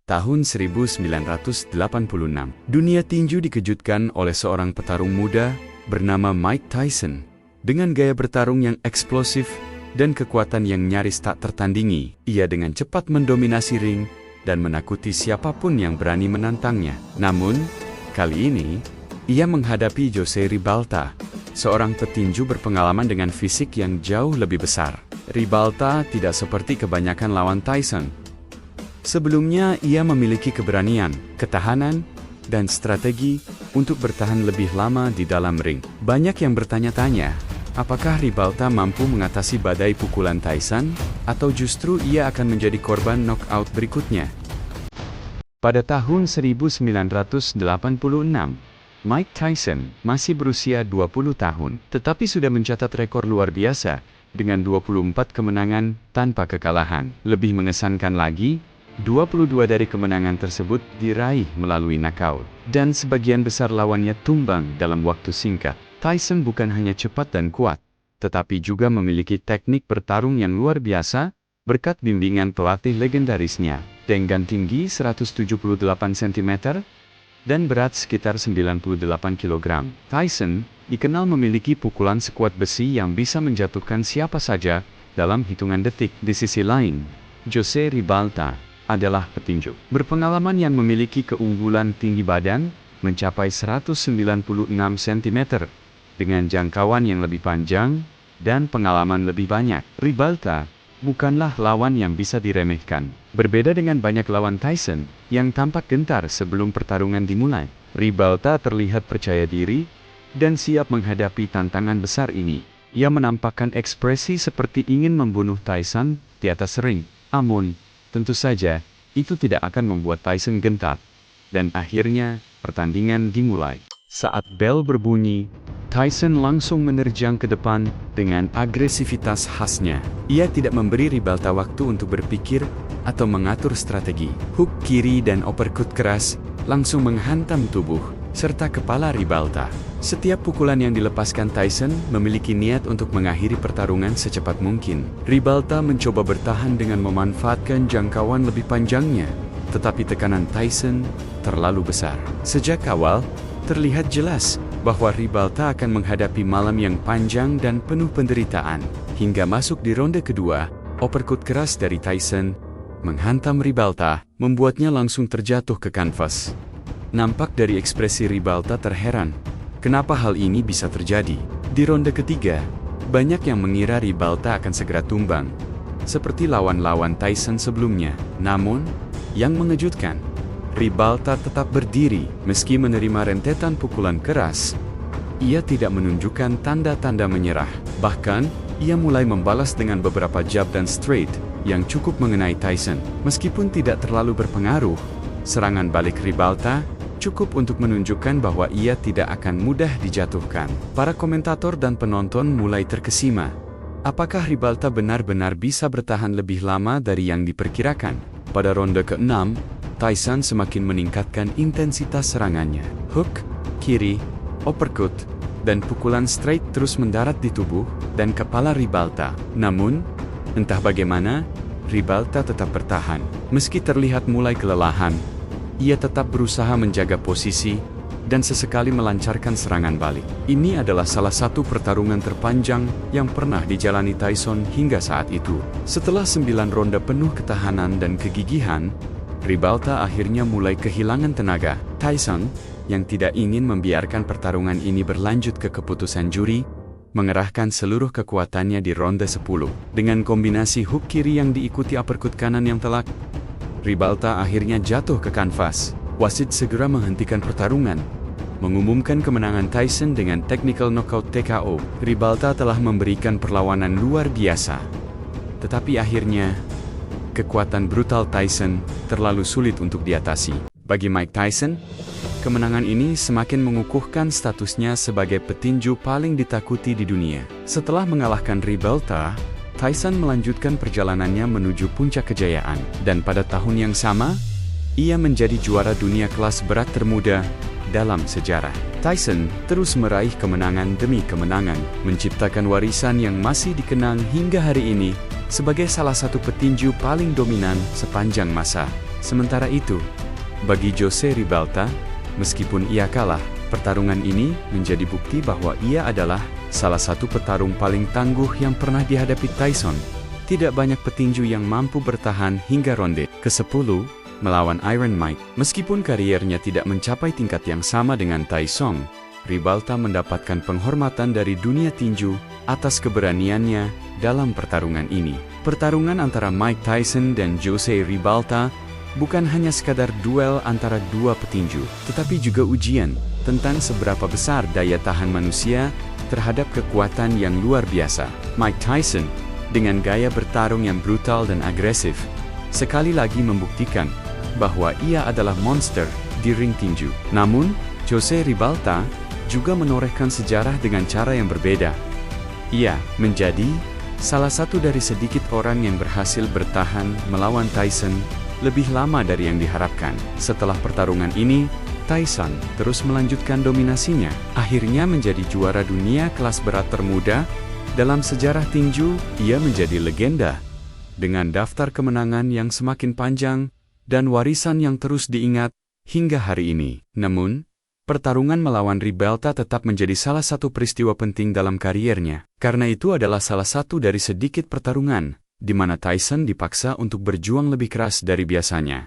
tahun 1986, dunia tinju dikejutkan oleh seorang petarung muda bernama Mike Tyson. Dengan gaya bertarung yang eksplosif dan kekuatan yang nyaris tak tertandingi, ia dengan cepat mendominasi ring dan menakuti siapapun yang berani menantangnya. Namun, kali ini, ia menghadapi Jose Ribalta, seorang petinju berpengalaman dengan fisik yang jauh lebih besar. Ribalta tidak seperti kebanyakan lawan Tyson. Sebelumnya, ia memiliki keberanian, ketahanan, dan strategi untuk bertahan lebih lama di dalam ring. Banyak yang bertanya-tanya, apakah Ribalta mampu mengatasi badai pukulan Tyson, atau justru ia akan menjadi korban knockout berikutnya? Pada tahun 1986, Mike Tyson masih berusia 20 tahun, tetapi sudah mencatat rekor luar biasa dengan 24 kemenangan tanpa kekalahan. Lebih mengesankan lagi, 22 dari kemenangan tersebut diraih melalui knockout, dan sebagian besar lawannya tumbang dalam waktu singkat. Tyson bukan hanya cepat dan kuat, tetapi juga memiliki teknik bertarung yang luar biasa, berkat bimbingan pelatih legendarisnya. Dengan tinggi 178 cm dan berat sekitar 98 kg, Tyson dikenal memiliki pukulan sekuat besi yang bisa menjatuhkan siapa saja dalam hitungan detik. Di sisi lain, Jose Ribalta adalah petinju berpengalaman yang memiliki keunggulan tinggi badan mencapai 196 cm dengan jangkauan yang lebih panjang dan pengalaman lebih banyak. Ribalta bukanlah lawan yang bisa diremehkan. Berbeda dengan banyak lawan Tyson yang tampak gentar sebelum pertarungan dimulai, Ribalta terlihat percaya diri dan siap menghadapi tantangan besar ini. Ia menampakkan ekspresi seperti ingin membunuh Tyson di atas ring. Namun, tentu saja, itu tidak akan membuat Tyson gentar. Dan akhirnya, pertandingan dimulai. Saat bel berbunyi, Tyson langsung menerjang ke depan dengan agresivitas khasnya. Ia tidak memberi Ribalta waktu untuk berpikir atau mengatur strategi. Hook kiri dan uppercut keras langsung menghantam tubuh serta kepala Ribalta. Setiap pukulan yang dilepaskan Tyson memiliki niat untuk mengakhiri pertarungan secepat mungkin. Ribalta mencoba bertahan dengan memanfaatkan jangkauan lebih panjangnya, tetapi tekanan Tyson terlalu besar. Sejak awal, terlihat jelas bahwa Ribalta akan menghadapi malam yang panjang dan penuh penderitaan. Hingga masuk di ronde kedua, uppercut keras dari Tyson menghantam Ribalta, membuatnya langsung terjatuh ke kanvas. Nampak dari ekspresi Ribalta terheran, kenapa hal ini bisa terjadi. Di ronde ketiga, banyak yang mengira Ribalta akan segera tumbang, seperti lawan-lawan Tyson sebelumnya. Namun, yang mengejutkan, Ribalta tetap berdiri meski menerima rentetan pukulan keras. Ia tidak menunjukkan tanda-tanda menyerah. Bahkan, ia mulai membalas dengan beberapa jab dan straight yang cukup mengenai Tyson. Meskipun tidak terlalu berpengaruh, serangan balik Ribalta cukup untuk menunjukkan bahwa ia tidak akan mudah dijatuhkan. Para komentator dan penonton mulai terkesima. Apakah Ribalta benar-benar bisa bertahan lebih lama dari yang diperkirakan? Pada ronde ke-6, Tyson semakin meningkatkan intensitas serangannya. Hook, kiri, uppercut, dan pukulan straight terus mendarat di tubuh dan kepala Ribalta. Namun, entah bagaimana, Ribalta tetap bertahan. Meski terlihat mulai kelelahan, ia tetap berusaha menjaga posisi dan sesekali melancarkan serangan balik. Ini adalah salah satu pertarungan terpanjang yang pernah dijalani Tyson hingga saat itu. Setelah 9 ronde penuh ketahanan dan kegigihan, Ribalta akhirnya mulai kehilangan tenaga. Tyson, yang tidak ingin membiarkan pertarungan ini berlanjut ke keputusan juri, mengerahkan seluruh kekuatannya di ronde 10. Dengan kombinasi hook kiri yang diikuti uppercut kanan yang telak, Ribalta akhirnya jatuh ke kanvas. Wasit segera menghentikan pertarungan, mengumumkan kemenangan Tyson dengan technical knockout TKO. Ribalta telah memberikan perlawanan luar biasa. Tetapi akhirnya, kekuatan brutal Tyson terlalu sulit untuk diatasi. Bagi Mike Tyson, kemenangan ini semakin mengukuhkan statusnya sebagai petinju paling ditakuti di dunia. Setelah mengalahkan Ribalta, Tyson melanjutkan perjalanannya menuju puncak kejayaan. Dan pada tahun yang sama, ia menjadi juara dunia kelas berat termuda dalam sejarah. Tyson terus meraih kemenangan demi kemenangan, menciptakan warisan yang masih dikenang hingga hari ini sebagai salah satu petinju paling dominan sepanjang masa. Sementara itu, bagi Jose Ribalta, meskipun ia kalah, pertarungan ini menjadi bukti bahwa ia adalah salah satu petarung paling tangguh yang pernah dihadapi Tyson. Tidak banyak petinju yang mampu bertahan hingga ronde ke-10 melawan Iron Mike. Meskipun kariernya tidak mencapai tingkat yang sama dengan Tyson, Ribalta mendapatkan penghormatan dari dunia tinju atas keberaniannya dalam pertarungan ini. Pertarungan antara Mike Tyson dan Jose Ribalta bukan hanya sekadar duel antara dua petinju, tetapi juga ujian tentang seberapa besar daya tahan manusia terhadap kekuatan yang luar biasa. Mike Tyson, dengan gaya bertarung yang brutal dan agresif, sekali lagi membuktikan bahwa ia adalah monster di ring tinju. Namun, Jose Ribalta juga menorehkan sejarah dengan cara yang berbeda. Ia menjadi salah satu dari sedikit orang yang berhasil bertahan melawan Tyson lebih lama dari yang diharapkan. Setelah pertarungan ini, Tyson terus melanjutkan dominasinya, akhirnya menjadi juara dunia kelas berat termuda. Dalam sejarah tinju, ia menjadi legenda, dengan daftar kemenangan yang semakin panjang dan warisan yang terus diingat hingga hari ini. Namun, pertarungan melawan Ribalta tetap menjadi salah satu peristiwa penting dalam kariernya, karena itu adalah salah satu dari sedikit pertarungan di mana Tyson dipaksa untuk berjuang lebih keras dari biasanya.